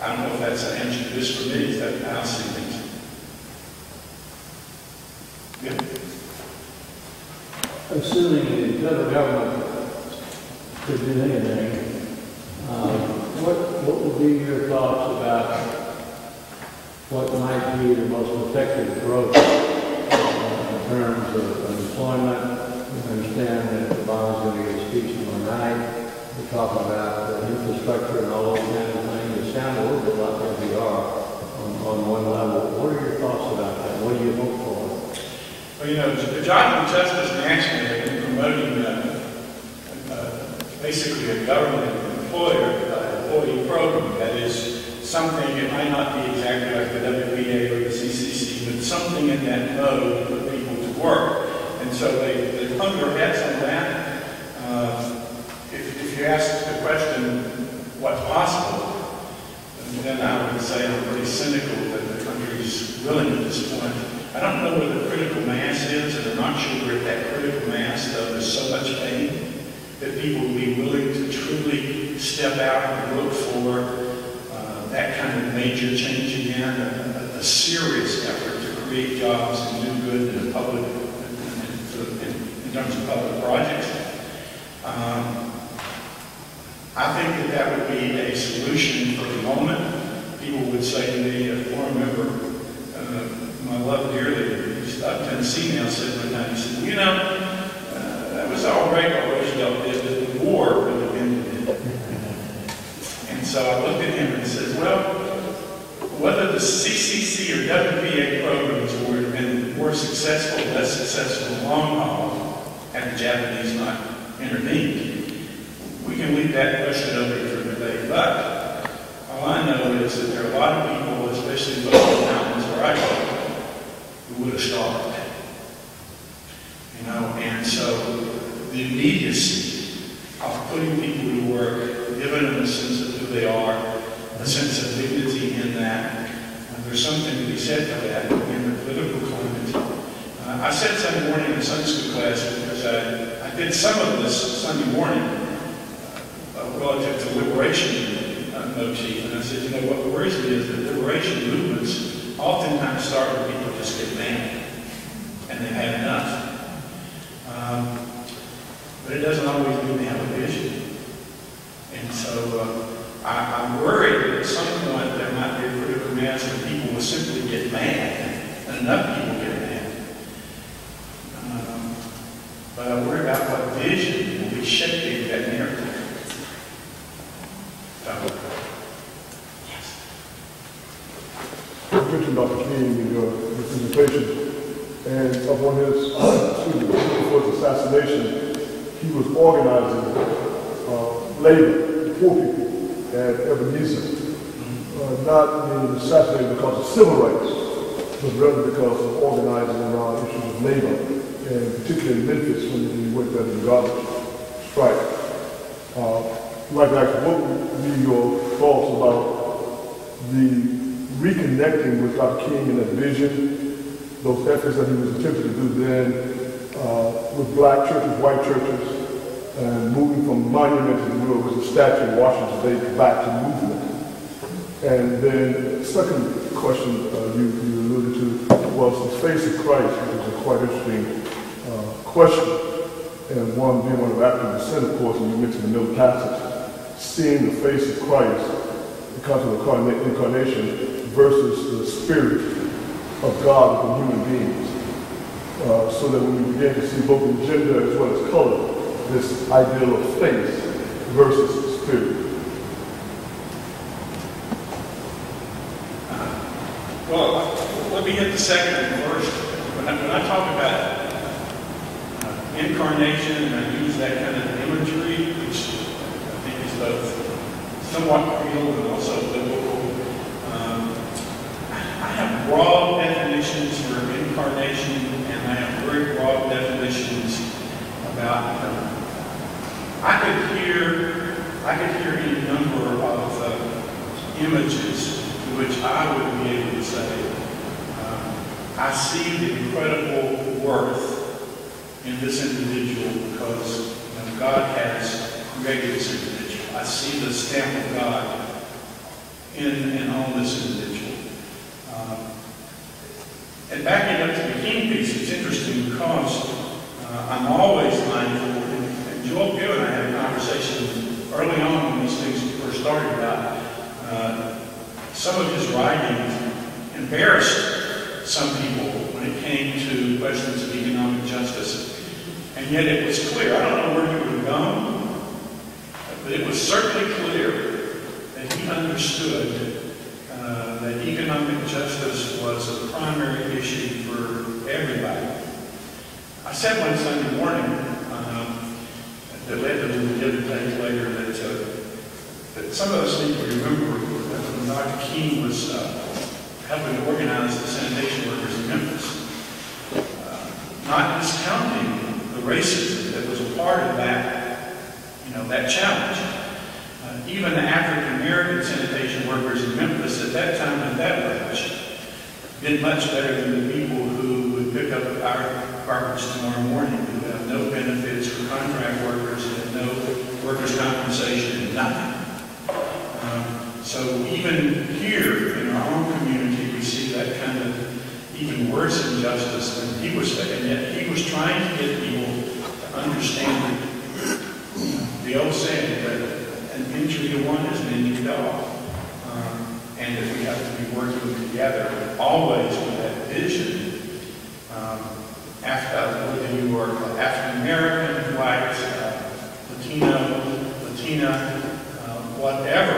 [SPEAKER 1] I don't know if that's an answer to this for me. Is that how I see things? Yeah.
[SPEAKER 4] Assuming the federal government could do anything, what would be your thoughts about what might be the most effective growth in terms of employment? We understand that Obama's going to give a speech tomorrow night. We talk about infrastructure and all those kinds of things. It sounds a little bit like FDR on one level. What are your thoughts about that? What do you hope for?
[SPEAKER 1] Well, the Job and Justice National have been promoting basically a government employee program that is something, it might not be exactly like the WPA or the CCC, but something in that mode to put people to work. And so they hung their heads on that. If you ask the question, what's possible, then I would say I'm pretty cynical that the country's willing at this point. I don't know where the critical mass is, and I'm not sure where that critical mass, though, there's so much pain that people will be willing to truly step out and look for that kind of major change again, a serious effort to create jobs and do good in the public, in terms of public projects. I think that would be a solution for the moment. People would say to me, a former member, I love dearly, he's up in Tennessee now, said one time, he said, that was all right, all Roosevelt did, but the war would have ended it. And so I looked at him and said, well, whether the CCC or WPA programs would have been more successful, less successful in the long haul, had the Japanese not intervened, we can leave that question open for debate. But all I know is that there are a lot of people, especially those in the mountains where I go, who would have starved. And so the the immediacy of putting people to work, giving them a sense of who they are, a sense of dignity in that. There's something to be said for that in the political climate. I said Sunday morning in Sunday school class, because I did some of this Sunday morning relative to liberation motif, and I said, you know, what worries me is that liberation movements oftentimes start with people just get mad, and they've had enough. But it doesn't always mean they have a vision. And so I'm worried that at some point there might be a critical mass of people will simply get mad, and enough people get mad. But I worry about what vision will be shaping that narrative. Yes.
[SPEAKER 5] You mentioned Dr. King in your presentation, and upon his before his assassination, he was organizing labor, poor people at Ebenezer, not being assassinated because of civil rights, but rather because of organizing around issues of labor, and particularly in Memphis when he went there to the garbage strike. What would be your thoughts about the reconnecting with Dr. King and that vision, those efforts that he was attempting to do then with black churches, white churches, and moving from monument to the middle was a statue in Washington State back to movement. And then the second question you alluded to was the face of Christ, which is a quite interesting question. And one being one of African descent, of course, and you mentioned the middle passage, seeing the face of Christ because of the incarnation versus the spirit of God within human beings. So that when we begin to see both in gender as well as color, this ideal of face versus the spirit.
[SPEAKER 1] Well, let me hit the second one first. When I talk about incarnation, and I use that kind of imagery, which I think is both somewhat real and also biblical. I have broad definitions for incarnation, and I have very broad definitions about I could hear any number of images to which I would be able to say, I see the incredible worth in this individual because God has created this individual. I see the stamp of God in and on this individual. And backing up to the King piece, it's interesting because I'm always mindful, and Joel Pugh and I had a conversation early on when these things first started about some of his writings embarrassed some people when it came to questions of economic justice. And yet it was clear, I don't know where he would have gone, but it was certainly clear that he understood that economic justice was a primary issue for everybody. I said one Sunday morning that led to the other days later that some of us need to remember that when Dr. King was helping organize the sanitation workers in Memphis, not discounting the racism that was a part of that, that challenge. Even the African American sanitation workers in Memphis at that time at that wage did much better than the people who would pick up our garbage tomorrow morning, who have no benefits for contract workers and no workers' compensation and nothing. So even here in our own community, we see that kind of even worse injustice than he was saying. And yet he was trying to get people to understand the old saying that an injury to one is an injury to all. And that we have to be working together always with that vision. Whether you are African American, white, Latino, Latina, whatever,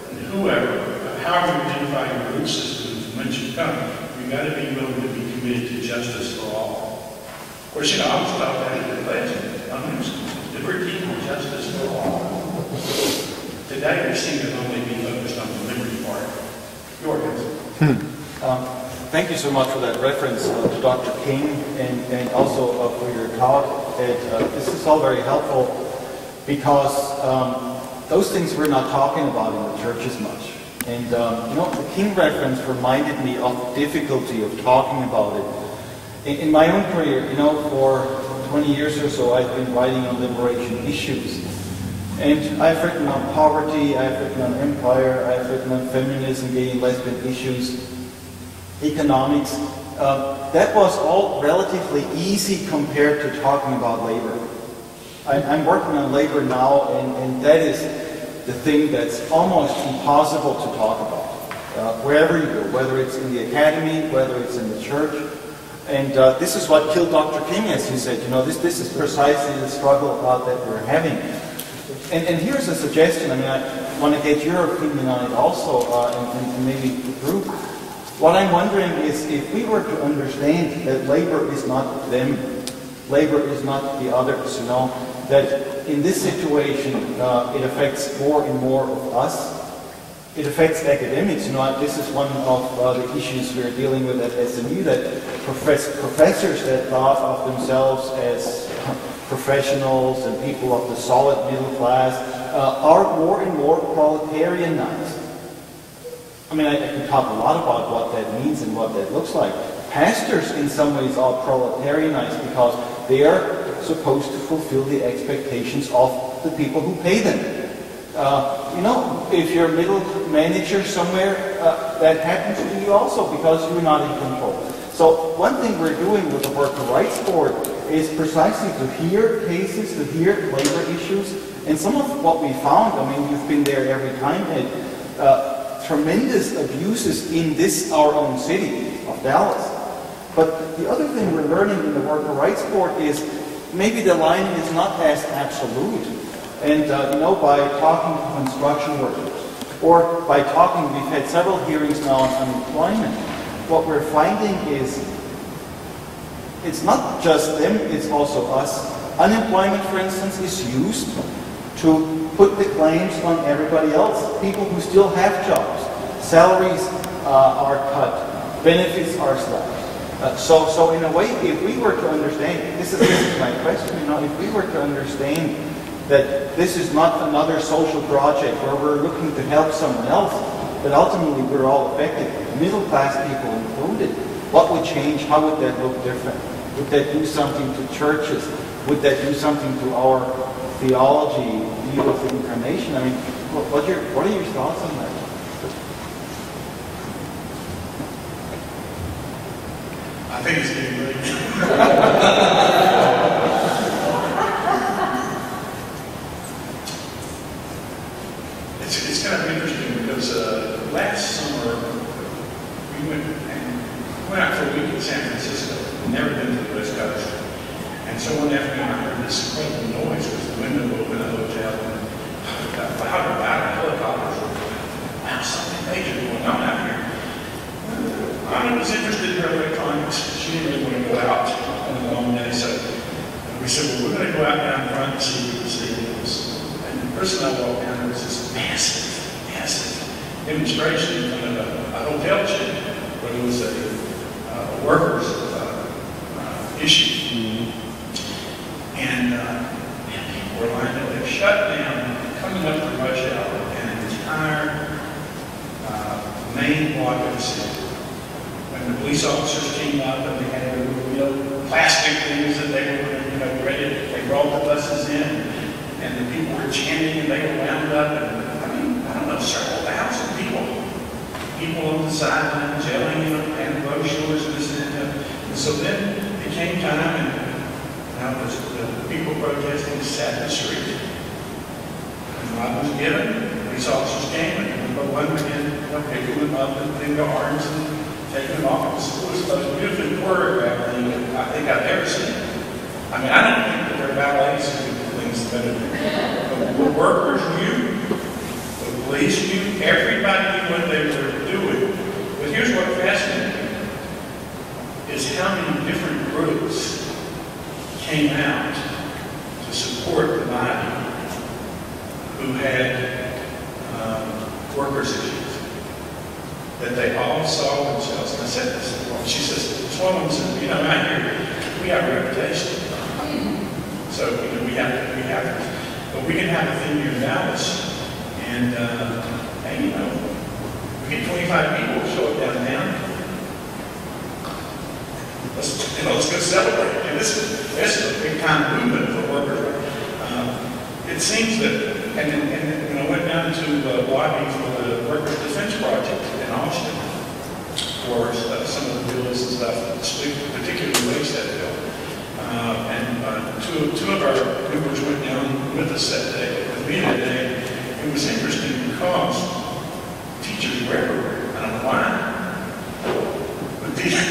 [SPEAKER 1] and whoever, however you identify your root system from whence you come, you've got to be willing to be committed to justice for all. Of course, I was taught that in the legend. Liberty and justice for all. Today, we seem to only be focused on the liberty part.
[SPEAKER 6] Thank you so much for that reference to Dr. King and also for your talk. that this is all very helpful because those things we're not talking about in the church as much. And you know, the King reference reminded me of the difficulty of talking about it. In my own career, you know, for 20 years or so, I've been writing on liberation issues. And I've written on poverty, I've written on empire, I've written on feminism, gay and lesbian issues, economics. That was all relatively easy compared to talking about labor. I'm working on labor now, and that is the thing that's almost impossible to talk about. Wherever you go, whether it's in the academy, whether it's in the church. And this is what killed Dr. King, as he said. You know, this is precisely the struggle that we're having. And here's a suggestion. I mean, I want to get your opinion on it also, and maybe the group. What I'm wondering is if we were to understand that labor is not them, labor is not the others, you know, that in this situation it affects more and more of us. It affects academics. You know, this is one of the issues we're dealing with at SMU, that professors that thought of themselves as professionals and people of the solid middle class are more and more proletarianized. I mean, I can talk a lot about what that means and what that looks like. Pastors, in some ways, are proletarianized because they are supposed to fulfill the expectations of the people who pay them. You know, if you're a middle manager somewhere, that happens to you also because you're not in control. So one thing we're doing with the Worker Rights Board is precisely to hear cases, to hear labor issues, and some of what we found, I mean, you've been there every time, tremendous abuses in this, our own city of Dallas. But the other thing we're learning in the Worker Rights Board is maybe the line is not as absolute. And, you know, by talking to construction workers, or by talking, we've had several hearings now on unemployment, what we're finding is it's not just them, it's also us. Unemployment, for instance, is used to put the claims on everybody else, people who still have jobs. Salaries are cut, benefits are slashed. So in a way, if we were to understand, this is my question, you know, if we were to understand that this is not another social project where we're looking to help someone else, but ultimately we're all affected, middle class people included, what would change? How would that look different? Would that do something to churches? Would that do something to our theology, view of the incarnation? I mean, what are your thoughts on that?
[SPEAKER 1] I think it's getting late. It's kind of interesting because last summer we went out for a week in San Francisco. We'd never been to the West Coast. And so one afternoon I heard this incredible noise because the window opened in the hotel and got louder and louder. Helicopters were going, wow, something major going on out here. I was interested in her electronics. She didn't really want to go out on the long day, so we said, well, we're going to go out down front and see what the city is. And the person I walked down, there was this massive demonstration in front of a hotel chain, but it was a workers' issue. And people were lined up. They've shut down, coming up to rush hour, an entire main block of the city. When the police officers came up and they had their plastic things that they were ready, they brought the buses in, and the people were chanting and they were wound up, and I don't know, several thousand people on the sidelines yelling, and brochures and this and that. And so then it came time, and now the people protesting sat in the street. And light was given, police officers came, and one began picking them up and putting their arms and taking them off. It was the most beautifully choreographed thing I think I've ever seen. I mean, I don't think that their ballets and things better than the workers knew, the police knew, everybody knew what they were doing. But here's what fascinated me, is how many different groups came out to support the body who had workers' issues. That they all saw themselves. And I said this, she says, this woman said, out here, we have a reputation. So, we have, but we can have a thing here in Dallas, and, hey, we get 25 people show up downtown. Let's go celebrate. And this is a big time movement for workers. It seems that, and I went down to lobby for the Workers' Defense Project in Austin for some of the bills and stuff, particularly wage that bill. And two of our members went down with us that day, with me that day. It was interesting because teachers were everywhere. I don't know why. But teachers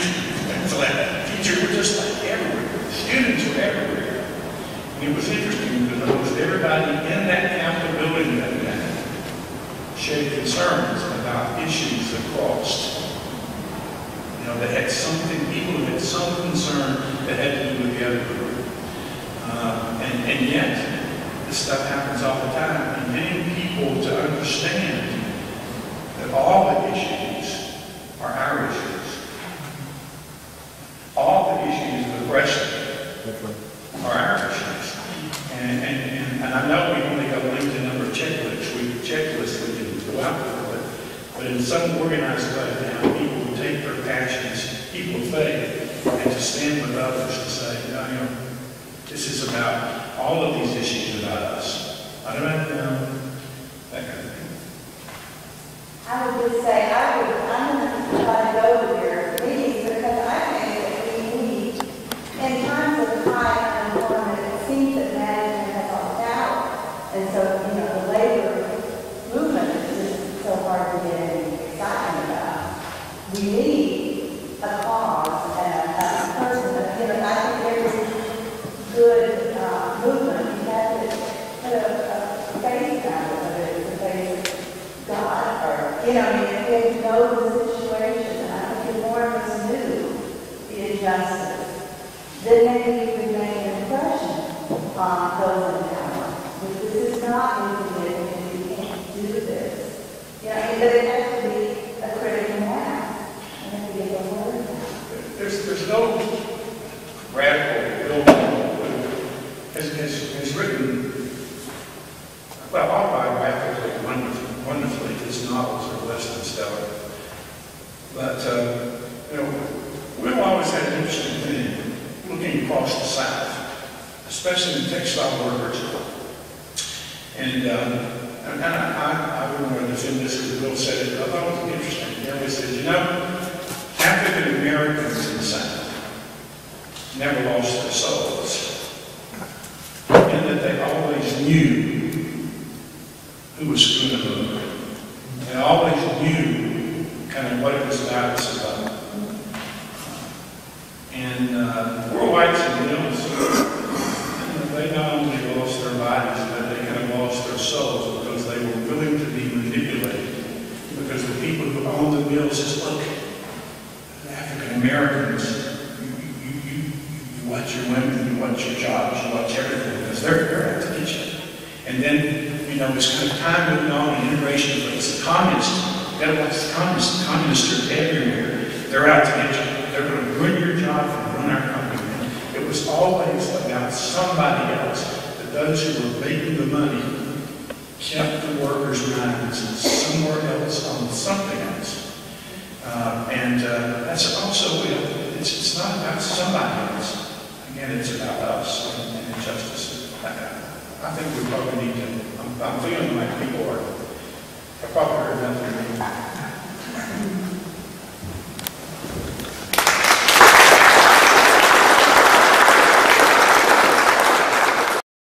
[SPEAKER 1] were just like everywhere. Students were everywhere. And it was interesting because almost everybody in that Capitol building that day shared concerns about issues that crossed. That had something, people who had some concern that had to do with the other group. And yet, this stuff happens all the time. And getting people to understand that all the issues are our issues. All the issues of aggression are our issues. And I know we only have a limited number of checklists we can go out with, but in some organized way now, people will take their passions, people of faith, and to stand with others to say, this is about all of these issues about us. I don't know, that kind of thing.
[SPEAKER 2] I would just say, I'm going to try to go to your meetings because I think that we need, in times of high unemployment, it seems that management has lost out. And so, the labor movement is just so hard to get any excitement about. We need a cause and a person. I think every good movement, you have to put a face down of it, it's a face of God, or, if they know the situation, and I think if more of us knew the injustice, then maybe we would make an impression on those in power. But this is not moving it, and you can't do this. But it has to be a critical mass. You have to get the word out.
[SPEAKER 1] There's no radical building has written, well, autobiographically, wonderfully, his novels are less than stellar. But, we've always had an interesting thing looking across the South, especially the textile workers. And I wouldn't want to defend this because Bill said it, but I thought it was interesting. He always said, African Americans in the South never lost their souls. And that they always knew who was screwing them over. They always knew kind of what it was about. And poor whites and males, they not only lost their bodies, but they kind of lost their souls because they were willing to be manipulated. Because the people who owned the mills said, look, African Americans, you watch your women, you watch your jobs, you watch everything, because they're out to get you. And then, it's kind of time moving on and integration, but it's the communists. You gotta watch the communists. The communists are everywhere. They're out to get you. They're going to ruin your job and ruin our company. It was always about somebody else. That those who were making the money kept the workers' minds somewhere else on something else. And that's also, it's not about somebody else. Again, it's about us and justice. I think we probably need to, I'm feeling like people are probably heard enough.